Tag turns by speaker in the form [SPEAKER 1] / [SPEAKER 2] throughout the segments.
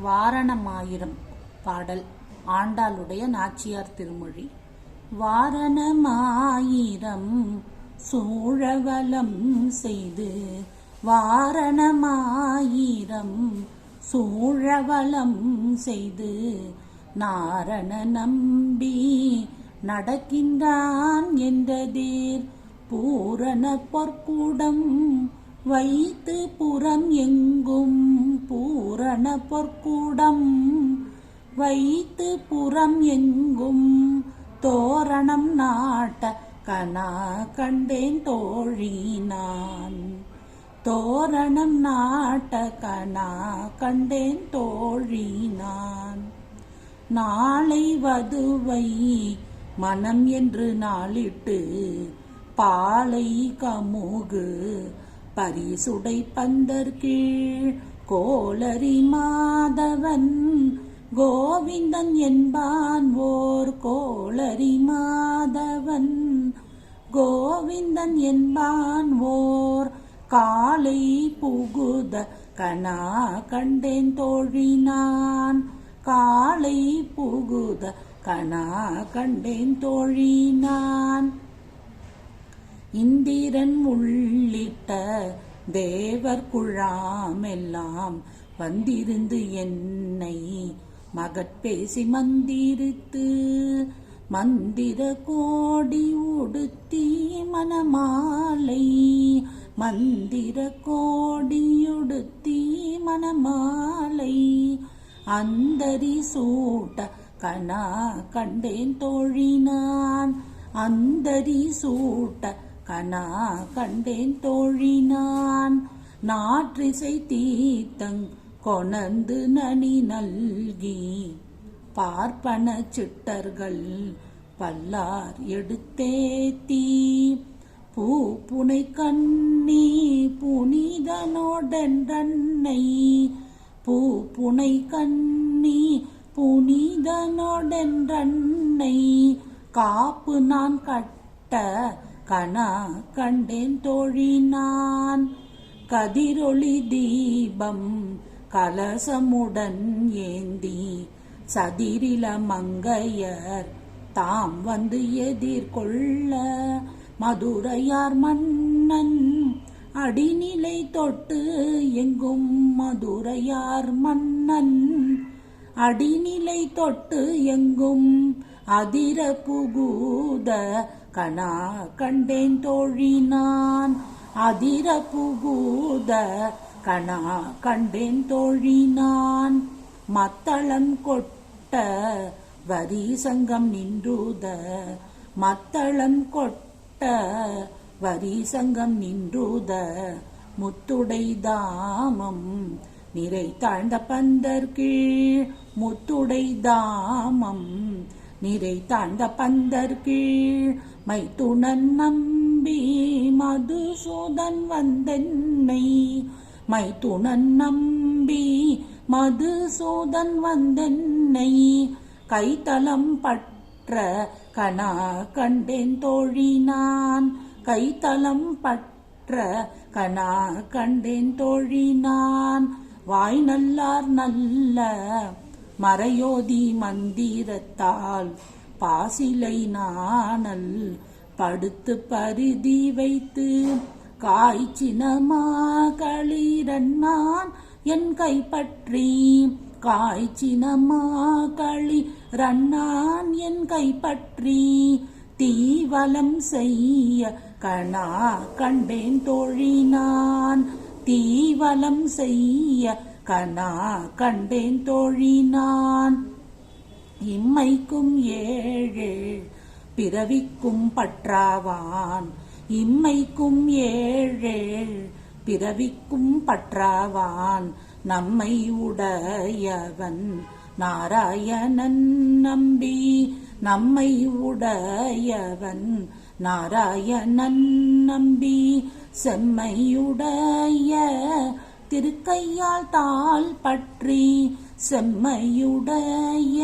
[SPEAKER 1] வாரணமாயிரம் பாடல். ஆண்டாளுடைய நாச்சியார் திருமொழி. வாரணமாயிரம் சூழவலம் செய்து, வாரணமாயிரம் சூழவலம் செய்து, நாரண நம்பி நடக்கின்றான் என்றதேர் பூரண பொற்கூடம் வைத்து புறம் எங்கும், பூரண பொற்கூடம் வைத்து புறம் எங்கும், தோரணம் நாட்ட கனா கண்டேன் தோழி நான், தோரணம் நாட்ட கனா கண்டேன் தோழி நான். நாளை வதுவை மனம் என்று நாளிட்டு, பாலை கமுகு பரிசுடை பந்தர் கீழ் கோளரி மாதவன் கோவிந்தன் என்பான் ஓர், கோளரி மாதவன் கோவிந்தன் என்பான் ஓர், காலை புகுத கனா கண்டேன் தோழி நான், காலை புகுத கனா கண்டேன் தோழி நான். இந்திரன் உள்ளிட்ட தேவர் குழாமெல்லாம் வந்திருந்து என்னை மகட்பேசி மந்திரித்து, மந்திர கோடி உடுத்தி மணமாலை, மந்திர கோடியுடுத்தி மணமாலை, அந்தரி சூட்ட கனா கண்டேன் தோழி நான், அந்தரி சூட்ட கனா கண்டேன் தோழி நான். நாற்றிசை தீர்த்தங் கொணர்ந்து நனி நல்கி, பார்ப்பன சிட்டர்கள் பல்லார் எடுத்தேத்தி, பூப்புனை கண்ணி புனிதனோடென்றன்னை, பூப்புனை கண்ணி புனிதனோடென்றன்னை, காப்பு நான் கட்ட கனா கண்டேன் தோழி நான். கதிரொளி தீபம் கலசமுடன் ஏந்தி, சதிரில மங்கையர் தாம் வந்து எதிர்கொள்ள, மதுரையார் மன்னன் அடிநிலை தொட்டு எங்கும், மதுரையார் மன்னன் அடிநிலை தொட்டு எங்கும், அதிர புகுத கனா கண்டேன் தோழி நான், அதிர புகுத கனா கண்டேன் தோழி நான். மத்தளம் கொட்ட வரி சங்கம் நின்றுத, மத்தளம் கொட்ட வரி சங்கம் நின்றுத, முத்துடை தாமம் நிறை தாழ்ந்த பந்தர் கீழ், முத்துடை தாமம் நிறை தாழ்ந்த பந்தர் கீழ், மைத்துணன் நம்பி மதுசூதன் வந்தென்னை, மைத்துணன் நம்பி மதுசூதன் வந்தென்னை, கைத்தலம் பற்ற கனா கண்டேன் தோழி நான், கைத்தலம் பற்ற கனா கண்டேன் தோழி நான். வாய் நல்லார் நல்ல மறையோதி மந்திரத்தால், பாசிலை நாணல் படுத்து பரிதி வைத்து, காய்ச்சினமா களிரன்னான் என் கைப்பற்றி, காய்ச்சினமா களிரன்னான் என் கைப்பற்றி, தீவலம் செய்ய கனா கண்டேன் தோழி நான், தீவலம் செய்ய கனா கண்டேன் தோழி நான். இம்மைக்கும் ஏழு பிறவிக்கும் பற்றாவான், இம்மைக்கும் ஏழு பிறவிக்கும் பற்றாவான், நம்மை உடையவன் நாராயணன் நம்பி, நம்மை உடையவன் நாராயணன் நம்பி, செம்மையுடைய திருக்கையால் தாள் பற்றி, செம்மையுடைய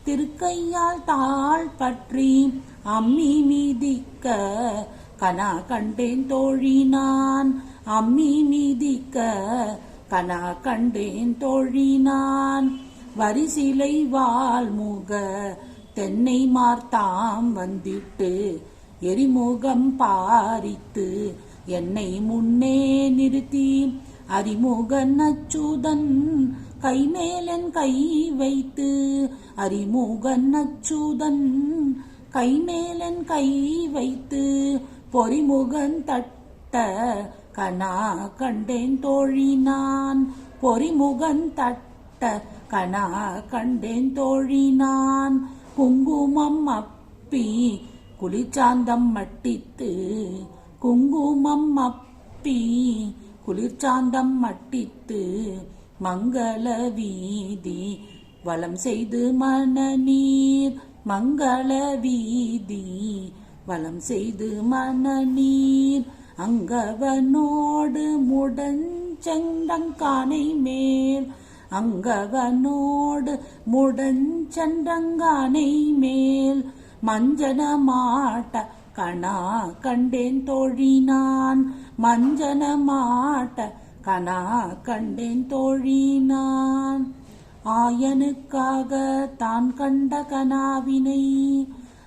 [SPEAKER 1] திருக்கையால் தாள் பற்றி, அம்மி மீதிக்க கனா கண்டேன் தோழி நான், அம்மி மீதிக்க கனா கண்டேன் தோழி நான். வரிசிலை வால்முக தென்னை மார்த்தாம் வந்திட்டு எரிமுகம் பாரித்து என்னை முன்னே நிறுத்தி அறிமுகன் அச்சுதன் கைமேலன் கை வைத்து அறிமுகன் அச்சுதன் கைமேலன் கை வைத்து பொறிமுகன் தட்ட கனா கண்டேன் தோழி நான். பொறிமுகன் தட்ட கனா கண்டேன் தோழி நான். குங்குமம் அப்பி குளிர்ச்சாந்தம் மட்டித்து குங்குமம் அப்பி குளிர்ச்சாந்தம் மட்டித்து மங்கள வீதி வலம் செய்து மணநீர் மங்கள வீதி வலம் செய்து மணநீர் அங்கவனோடு முடஞ்செண்டங்கானை மேல் அங்கவனோடு முடஞ்செண்டங்கானை மேல் மஞ்சன மாட்ட கனா கண்டேன் தோழி நான். மஞ்சன மாட்ட கனா கண்டேன் தோழி நான். ஆயனுக்காக தான் கண்ட கனாவினை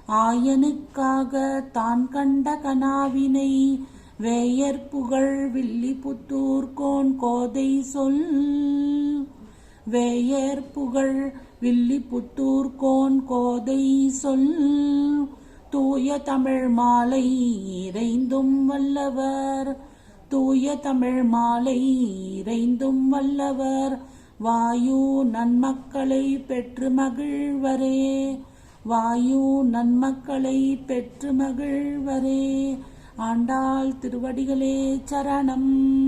[SPEAKER 1] ஆயனுக்காக தான் கண்ட கனாவினை வேயர் புகழ் வில்லிபுத்தூர் கோன் கோதை சொல். வேயர் புகழ் வில்லிபுத்தூர் கோன் கோதை சொல். தூய தமிழ் மாலை இறைந்தும் வல்லவர் தூய தமிழ் மாலை இறைந்தும் வல்லவர் வாயு நன்மக்களை பெற்று மகிழ்வரே வாயு நன்மக்களை பெற்று மகிழ்வரே. ஆண்டாள் திருவடிகளே சரணம்.